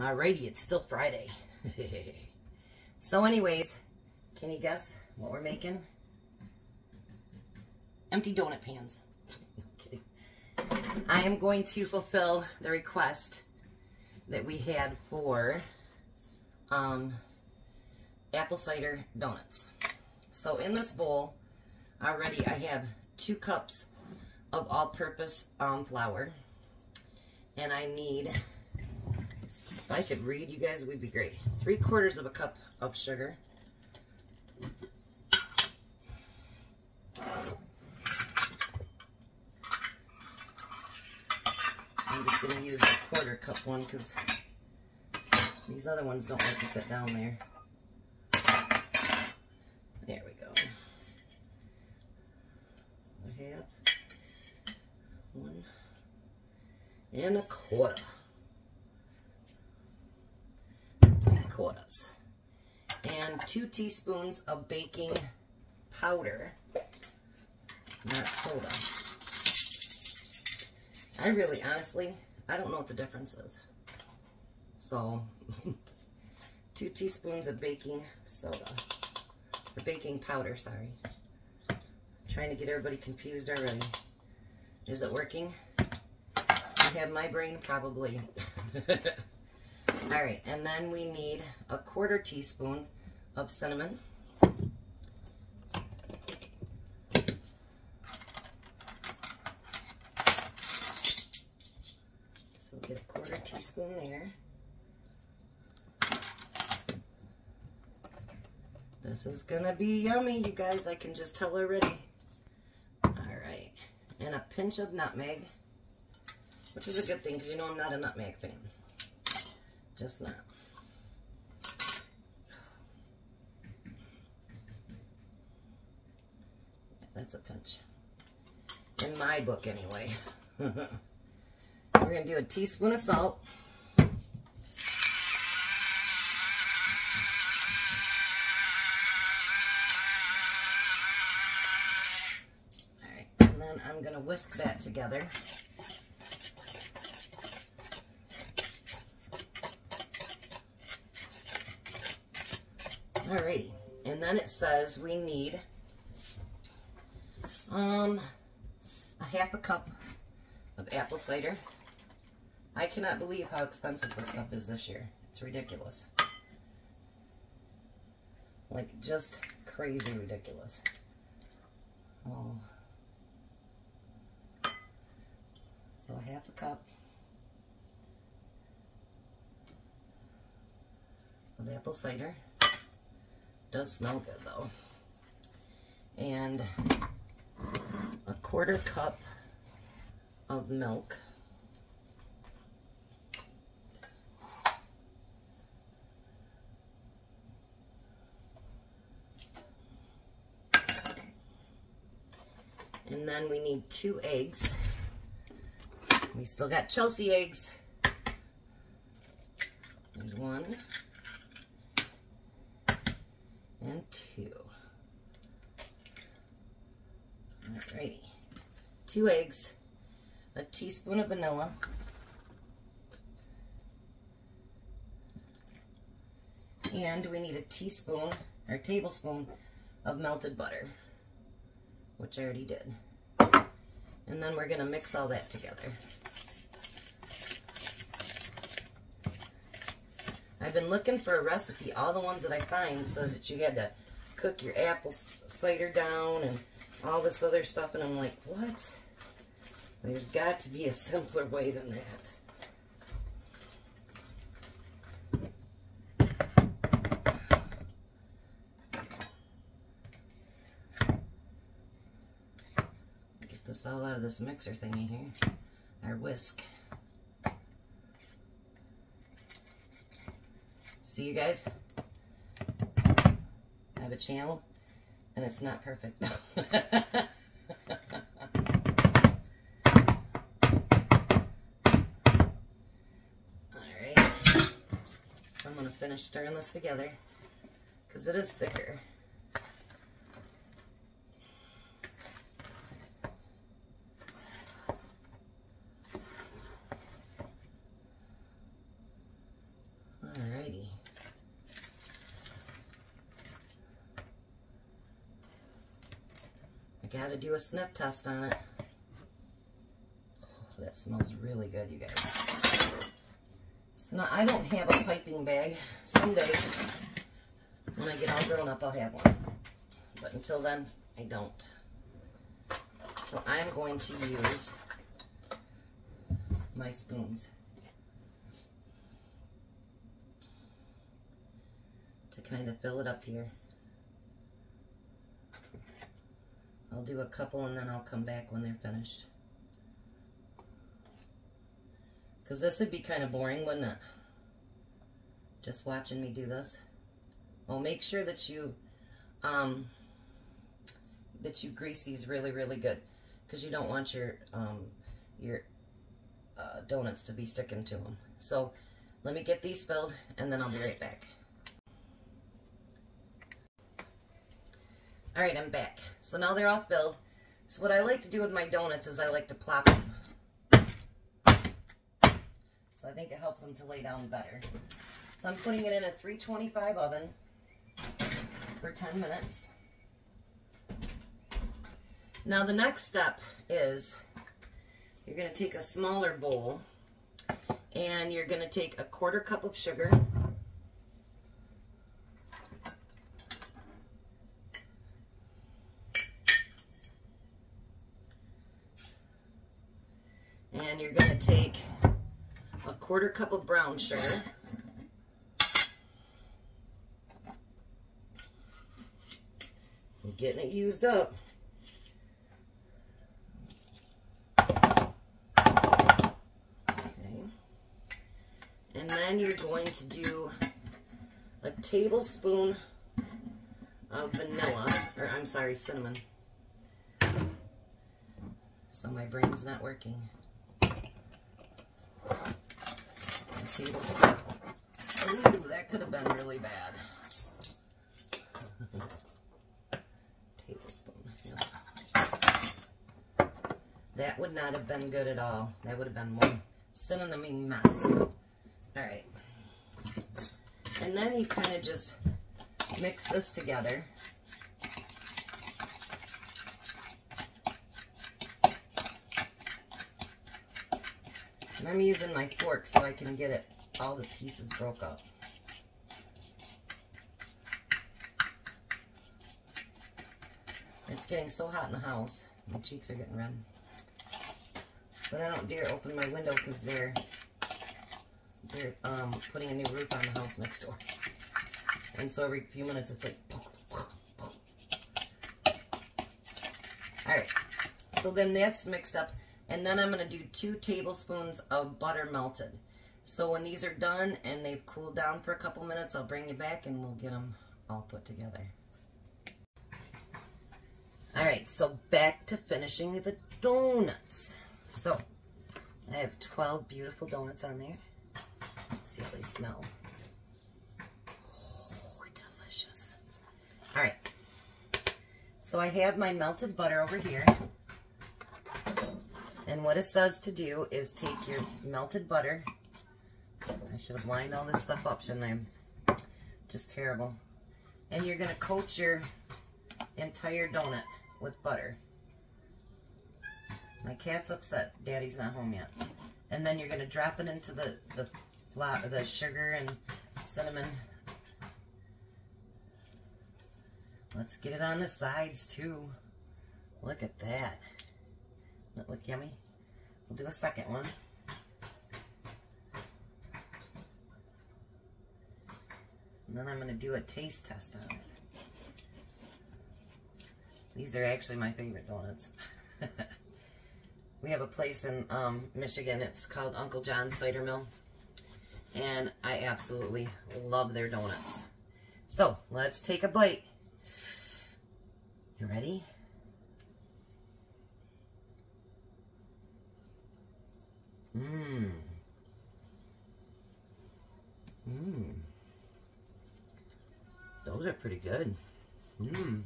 Alrighty, it's still Friday. So anyways, can you guess what we're making? Empty donut pans. Kidding. I am going to fulfill the request that we had for apple cider donuts. So in this bowl, already I have 2 cups of all-purpose flour. And I need, if I could read, you guys, it would be great. 3/4 of a cup of sugar. I'm just going to use the 1/4 cup one because these other ones don't like to fit down there. There we go. So I have 1 1/4. 3/4. And 2 teaspoons of baking powder, not soda. I really, honestly, I don't know what the difference is. So, 2 teaspoons of baking soda, or baking powder, sorry. I'm trying to get everybody confused already. Is it working? You have my brain? Probably. Alright, and then we need a 1/4 teaspoon of cinnamon. So we'll get a 1/4 teaspoon there. This is gonna be yummy, you guys. I can just tell already. Alright, and a pinch of nutmeg, which is a good thing because you know I'm not a nutmeg fan. Just not. That's a pinch. In my book, anyway. We're going to do a teaspoon of salt. Alright, and then I'm going to whisk that together. Alrighty, and then it says we need a 1/2 cup of apple cider. I cannot believe how expensive this stuff is this year. It's ridiculous. Like, just crazy ridiculous. Oh. So 1/2 cup of apple cider. Does smell good though. And a 1/4 cup of milk. And then we need 2 eggs. We still got Chelsea eggs. There's 1. And 2. Alrighty. 2 eggs, a teaspoon of vanilla, and we need a teaspoon or tablespoon of melted butter, which I already did. And then we're going to mix all that together. I've been looking for a recipe. All the ones that I find says that you had to cook your apple cider down and all this other stuff, and I'm like, what? There's got to be a simpler way than that. Get this all out of this mixer thingy here, our whisk. See, you guys? I have a channel, and it's not perfect. Alright. So I'm going to finish stirring this together, because it is thicker. gotta do a sniff test on it. Oh, that smells really good, you guys. So now, I don't have a piping bag. Someday, when I get all grown up, I'll have one. But until then, I don't. So I'm going to use my spoons to kind of fill it up here. I'll do a couple and then I'll come back when they're finished. Because this would be kind of boring, wouldn't it? Just watching me do this. Well, make sure that you grease these really, really good, because you don't want your donuts to be sticking to them. So let me get these filled and then I'll be right back. All right, I'm back. So now they're all filled. So what I like to do with my donuts is I like to plop them. So I think it helps them to lay down better. So I'm putting it in a 325 oven for 10 minutes. Now the next step is you're going to take a smaller bowl and you're going to take a 1/4 cup of sugar. And you're going to take a 1/4 cup of brown sugar. I'm getting it used up. Okay. And then you're going to do a tablespoon of vanilla, or I'm sorry, cinnamon. So my brain's not working. A tablespoon. Ooh, that could have been really bad. Tablespoon. Yep. That would not have been good at all. That would have been one cinnamon mess. Alright. And then you kind of just mix this together. And I'm using my fork so I can get it, all the pieces broke up. It's getting so hot in the house. My cheeks are getting red. But I don't dare open my window because they're putting a new roof on the house next door. And so every few minutes it's like, boom, boom, boom. Alright, so then that's mixed up. And then I'm going to do 2 tablespoons of butter melted. So when these are done and they've cooled down for a couple minutes, I'll bring you back and we'll get them all put together. Alright, so back to finishing the donuts. So, I have 12 beautiful donuts on there. Let's see how they smell. Oh, delicious. Alright, so I have my melted butter over here. And what it says to do is take your melted butter. I should have lined all this stuff up, shouldn't I? Just terrible. And you're going to coat your entire donut with butter. My cat's upset. Daddy's not home yet. And then you're going to drop it into the flour, the sugar and cinnamon. Let's get it on the sides too. Look at that. That look yummy. We'll do a second one. And then I'm going to do a taste test on it. These are actually my favorite donuts. We have a place in Michigan. It's called Uncle John's Cider Mill. And I absolutely love their donuts. So, let's take a bite. You ready? Mmm. Mmm. Those are pretty good. Mmm.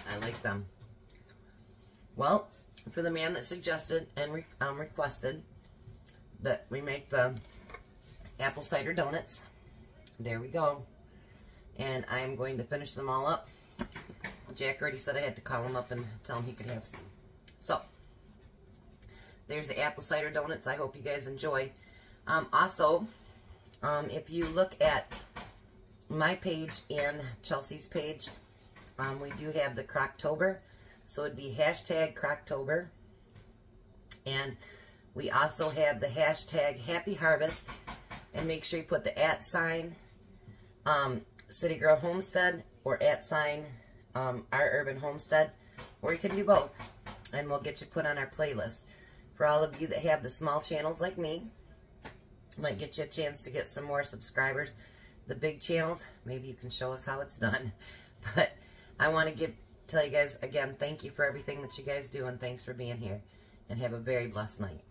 I like them. Well, for the man that suggested and requested that we make the apple cider donuts, there we go. And I'm going to finish them all up Jack already said I had to call him up and tell him he could have some. So, there's the apple cider donuts. I hope you guys enjoy. Also, if you look at my page and Chelsea's page, we do have the Croctober. So it'd be hashtag Croctober. And we also have the hashtag Happy Harvest. And make sure you put the @ sign City Girl Homestead or @ sign Our Urban Homestead. Or you can do both. And we'll get you put on our playlist. For all of you that have the small channels like me, might get you a chance to get some more subscribers. The big channels, maybe you can show us how it's done. But I want to tell you guys again, thank you for everything that you guys do, and thanks for being here. And have a very blessed night.